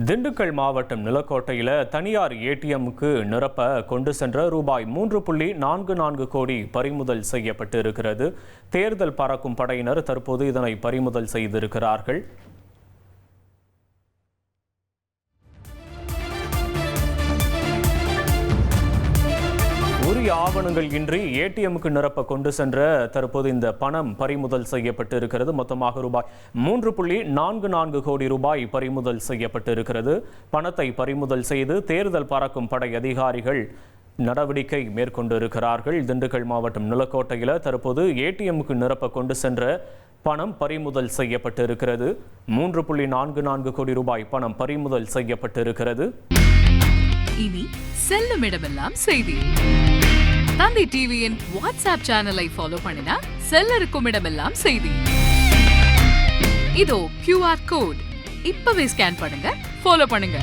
திண்டுக்கல் மாவட்டம் நிலக்கோட்டையில் தனியார் ஏடிஎம்முக்கு நிரப்ப கொண்டு சென்ற ரூபாய் 3.44 கோடி பறிமுதல் செய்யப்பட்டு இருக்கிறது. தேர்தல் பறக்கும் படையினர் தற்போது இதனை பறிமுதல் செய்திருக்கிறார்கள். உரிய ஆவணங்கள் இன்றி ஏடிஎம்முக்கு நிரப்ப கொண்டு சென்ற தற்போது இந்த பணம் பறிமுதல் செய்யப்பட்டு இருக்கிறது. மொத்தமாக ரூபாய் 3.44 கோடி ரூபாய் பறிமுதல் செய்யப்பட்டு இருக்கிறது. பணத்தை பறிமுதல் செய்து தேர்தல் பறக்கும் படை அதிகாரிகள் நடவடிக்கை மேற்கொண்டு இருக்கிறார்கள். திண்டுக்கல் மாவட்டம் நிலக்கோட்டையில் தற்போது ஏடிஎம்முக்கு நிரப்ப கொண்டு சென்ற பணம் பறிமுதல் செய்யப்பட்டு இருக்கிறது. 3.44 கோடி ரூபாய் பணம் பறிமுதல் செய்யப்பட்டு இருக்கிறது. இனி செல்லும் இடமெல்லாம் செய்தி. தந்தி டிவியின் வாட்ஸ்அப் சேனலை ஃபாலோ பண்ணினா செல்ல இருக்கும் இடமெல்லாம் செய்தி. இதோ QR கோட் இப்பவே ஸ்கேன் பண்ணுங்க, ஃபாலோ பண்ணுங்க.